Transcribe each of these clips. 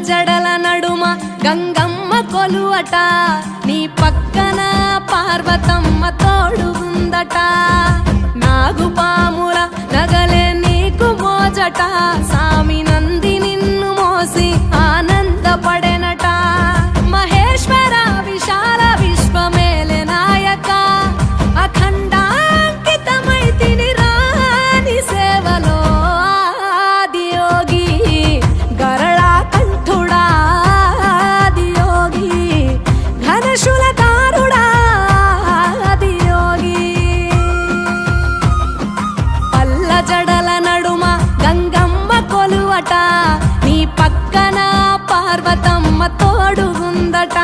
జడల నడుమ గంగమ్మ కొలువట, నీ పక్కన పార్వతమ్మ తోడుగుందట. నాగుపాముల నగలే నీకు మోజట, సామి నంది నిన్ను మోసి ఆనందపడెనట. మహేశ్వర విశాల విశ్వమేలే నాయక, అఖండాంకితమై తిని రాని సేవలో ఆదియోగి. గరళా కంఠుడా ఆదియోగి, ఘనశూలధారుడా ఆదియోగి. పల్ల జడల నడుమ గంగమ్మ కొలువట, నీ పక్కన పార్వతమ్మ తోడుగుందట.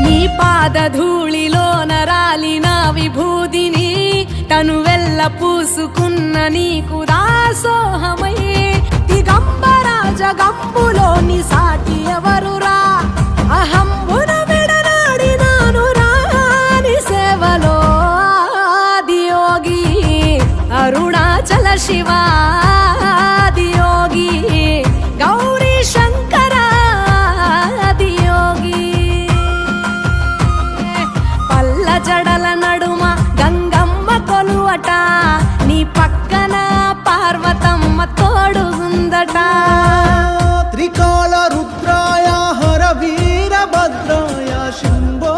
నీ పాదధూళిలో నరాలిన విభూదిని తనువెల్ల పూసుకున్న నీకు దాసోహమై. దిగంబర జగంబులోని సాటి ఎవరురా, అహంబున విడనాడినాను రాని సేవలో ఆదియోగి. అరుణాచల శివ ఆదియోగి, గౌరీ శంకర ఆదియోగి. పల్ల జడల నడుమ గంగమ్మ కొలువట, నీ పక్కన పార్వతమ్మ తోడుగుందట. త్రికాల రుద్రాయ హర వీరభద్రాయ శంభో,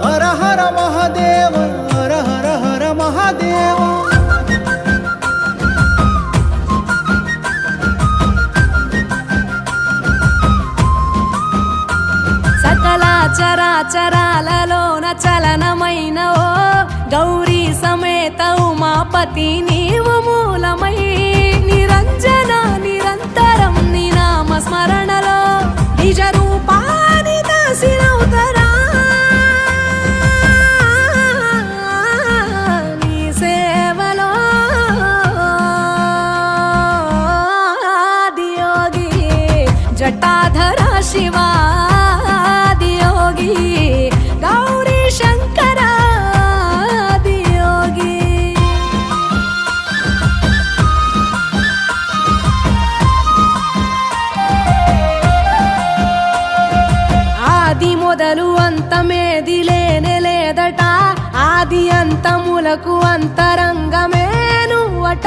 హర హర మహాదేవ, హర హర హర మహాదేవ. సకల చరాచరాలలోన చలనమైన ఓ గౌరీ సమేత ఉమాపతి నీవు మూలమై. నిరంజన నిరంతరం నీ నామ స్మరణలో నిజ రూపాన్ని దాసినవుతరా. నీ సేవలో ఆదియోగి, జటాధర శివ ఆదియోగి, గౌరీ శంకర ఆదియోగి. ఆది మొదలు అంతమేది లేనే లేదట, ఆది అంతములకు అంతరంగమే నువ్వట.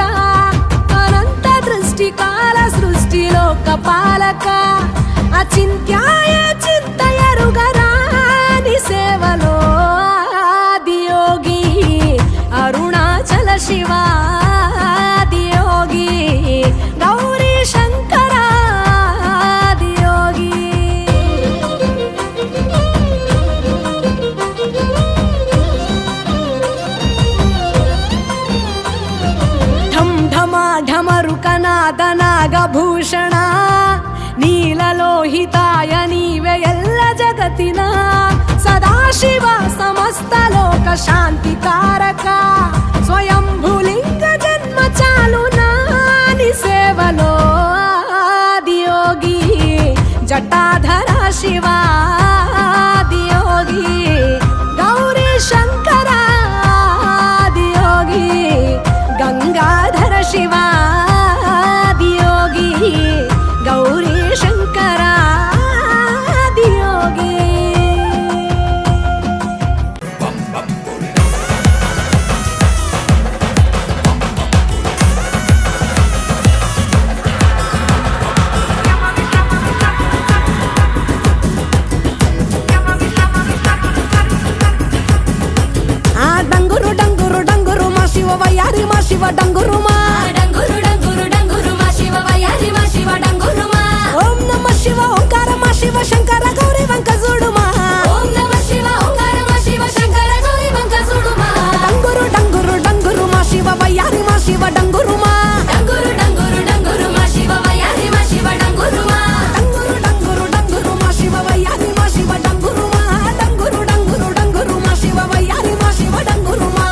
అనంత దృష్టి కాల సృష్టిలోక పాలక, అచింత్యాయ చింతయరుగరాని సేవలో ఆదియోగి. అరుణాచల శివ ఆదియోగి, గౌరీ శంకర ఆదియోగి. ఢం ఢమా ఢమరుకనాద నాగభూషణ, నీలలోహితాయ నీవే ఎల్ల జగతిన. సదాశివ సమస్త లోక శాంతికారక, స్వయంభులింగ జన్మ చాలు నాని సేవలో ఆదియోగి. జటాధర శివ ఆదియోగి, గౌరీ శంకర ఆదియోగి. గంగాధర శివ ఆదియోగి, గౌరీ శంకర ఆదియోగి. ఆ డంగురు డంగురు డంగురు మా శివ వయ్యారి మా శివ డంగురు మా. డంగురు డంగురు డంగురు మా శివ వయ్యారి మా శివ డంగురు మా. ఓం నమ శివ ఓంకార మా శివ శంకర గౌరీ వంక చూడు మా. ఓం నమ శివ ఓంకార మా శివ శంకర గౌరీ వంక చూడు మా. డంగురు డంగురు డంగురు మా శివ వయ్యారి మా శివ డంగురు మా. డంగురు డంగురు డంగురు మా శివ వయ్యారి మా శివ డంగురు మా. డంగురు డంగురు డంగురు మా శివ వయ్యారి మా శివ డంగురు మా. డంగురు డంగురు డంగురు మా శివ వయ్యారి మా శివ డంగురు మా.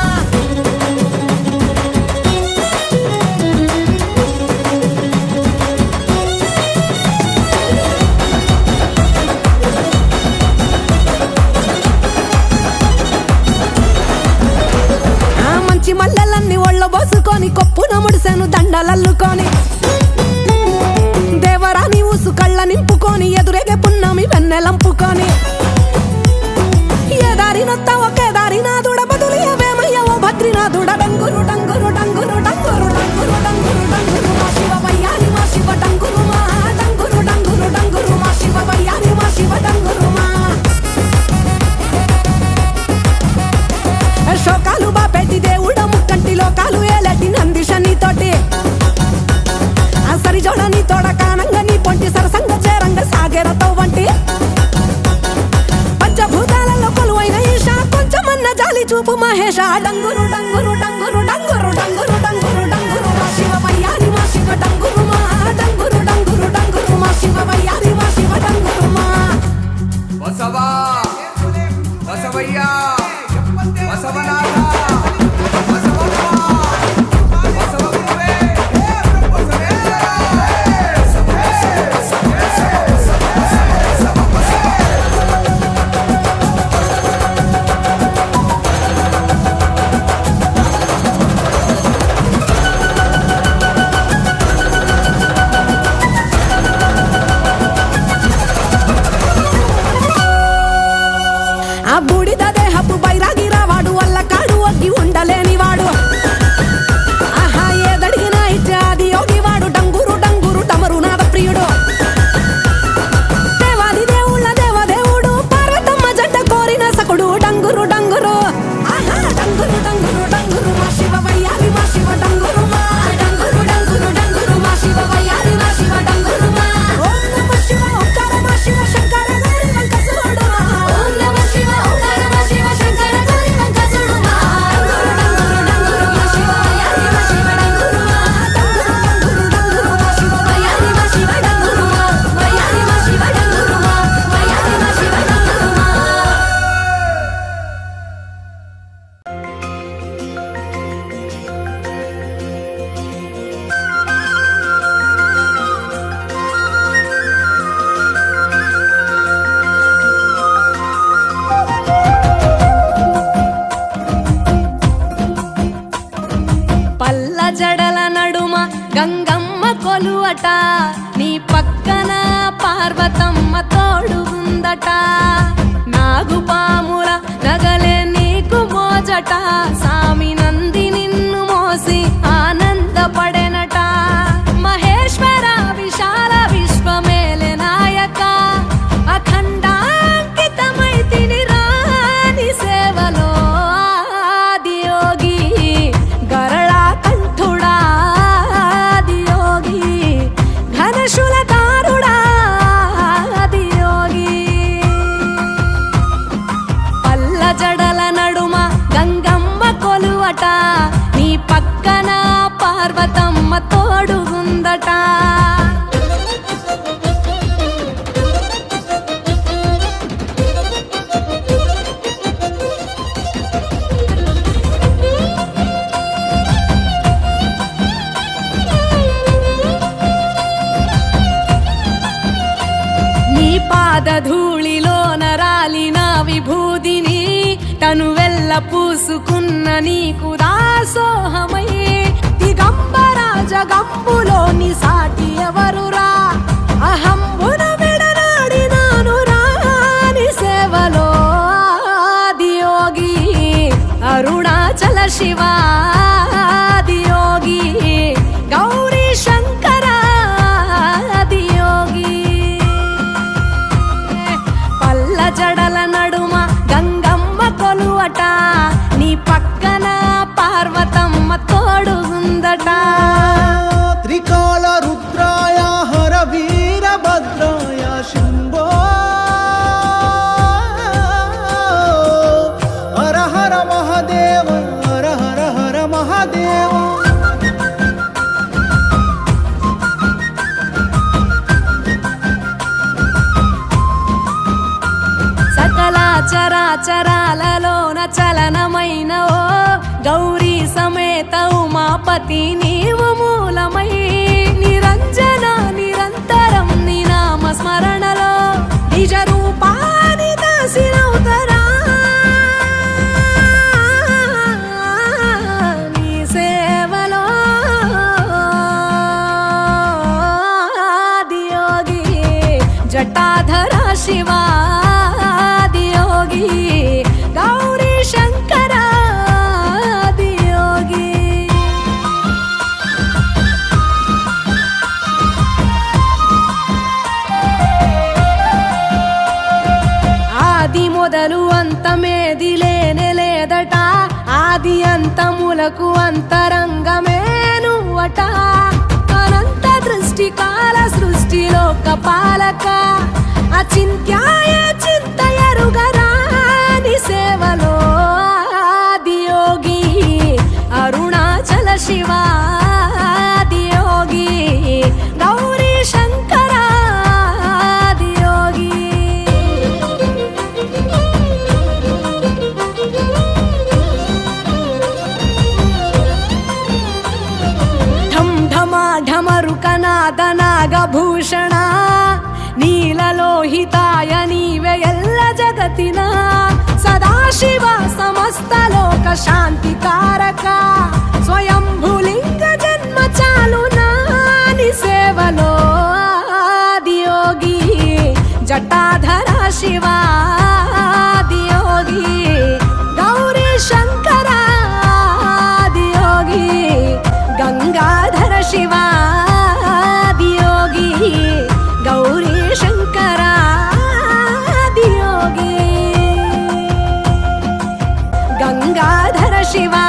మెల్లో బోసుకొని కొప్పున ముడిసెను దండలల్లుకొని దేవరాని ఊసు కళ్ళ నింపుకొని ఎదురేగే పున్నమి వెన్నెలంపుకొని ఏ దారినొత్తా ఒకే దారినాథుడ బదులియవేమయ్య ఓ భద్రినాథుడ డంగురు డంగురు డంగురు డంగురు డంగురు డంగురు డంగురు మా శివ వయ్యారి మా శివ డంగురు మా డంగురు డంగురు డంగురు మా శివ వయ్యారి మా శివ డంగురు మా శోకాలు బాపెట్టి దేవుడ ముక్కంటి లోకాలు ఏలటి నందిషని తోటి సరి జోడని తోడ కానంగ నీ పొంటి సరసంగ చేరంగ సాగేరతో వంటి పంచభూతాలలో కొలువైన ఈశ కొంచెమన్న జాలి చూపు మహేష డంగురు డంగురు డంగురు డంగురు డంగురు డంగురు డంగురు మా శివ వయ్యారి మా శివ డంగురు మా డంగురు డంగురు డంగురు మా శివ వయ్యారి మా శివ డంగురు మా బసవా బసవయ్యా బసవనాథ ఆ బూడిద దేహపు బైరాగి రావాడు వల్ల కాడు ఒగ్గి ఉండలేనివాడు ఆహా ఏదడిగినా ఇచ్చే ఆది యోగివాడు డంగురు డంగురు డమరునాథ ప్రియుడు దేవాది దేవుళ్ళ దేవదేవుడు పార్వతమ్మ జంట కోరిన సకుడు డంగురు డంగురు ఆహా డంగురు డంగురు డంగురు మా శివ వయ్యారి మా శివ డంగురు మా డంగురు డంగురు డంగురు మా శివ వయ్యారి మా శివ డంగురు మా ఓం నమః శివ ఓంకార మా శివ శంకర గౌరి వెంకటేశ్వరుడు మా ఓం నమః శివ ఓంకార మా శివ శంకర గౌరి వెంకటేశ్వరుడు మా డంగురు డంగురు మా శివ వయ్యారి మా శివ డంగురు మా డంగురు డంగురు మా శివ వయ్యారి మా శివ డంగురు మా వయ్యారి మా శివ డంగురు మా వయ్యారి మా శివ డంగురు మా పల్ల జడల నడుమ గంగమ్మ కొలువట నీ పక్కన పార్వతమ్మ తోడుగుందట నాగుపాముల నగలే నీకు మోజట సామి నంది నిన్ను మోసి ఆనందపడెనట మహేశ్వర విశాల విశ్వమేలె నాయక అఖండాంకితమై తిని రాని సేవలో ఆదియోగి గరళా కంఠుడా ఆదియోగి ఘనశూలధారుడా ఆదియోగి పల్ల జడల నడుమ గంగమ్మ కొలువట నీ పక్కన పార్వతమ్మ తోడుగుందట నీ పాదధూళిలో నరాలిన విభూదిని తను వెల్ల పూసుకున్న నీకు దాసోహమై దిగంబర జగంబులోని సాటి ఎవరురా అహంబున విడనాడినాను రాని సేవలో ఆదియోగి అరుణాచల శివ ఆదియోగి గౌరీ శంకర ఆదియోగి పల్ల జడల నడుమ గంగమ్మ కొలువట నీ పక్కన పార్వతమ్మ తోడుగుందట త్రికాల రుద్రాయ హర వీరభద్రాయ శంభో హర హర మహాదేవ హర హర హర మహాదేవ సకల చరాచరాలలోన చలనమైన ఓ గౌరీ సమేత ఉమాపతి నీవు మూలమై నిరంజన నిరంతరం నీ నామ స్మరణలో నిజ రూపాని దాసినవుతరా నీ సేవ ಶಿವಾದಿಯೋಗಿ ಗೌರಿ ಶಂಕರಾದಿಯೋಗಿ. ఆది మొదలు అంత మేదిలే నెలేదట, ఆది అంత ములకు అంతరంగమే నువ్వట. అనంత దృష్టి కాల సృష్టిలోక పాలక అచింత్యాయ చింత ఎరుగరాని సేవలో ఆదియోగి అరుణాచల శివాదియోగి గౌరీ శంకరాదియోగి. ఢం ఢమా ఢమరుకనాద నాగభూషణ నీలలోహితాయ నీవే ఎల్ల జగతిన సదాశివ సమస్త లోక శాంతికారక స్వయంభులింగ జన్మ చాలు నాని సేవలో ఆదియోగి జటాధర శివాదియోగి గౌరీ శంకరాదియోగి గంగాధర శివాదియోగి గౌరీ శంకరాదియోగి గంగాధర శివా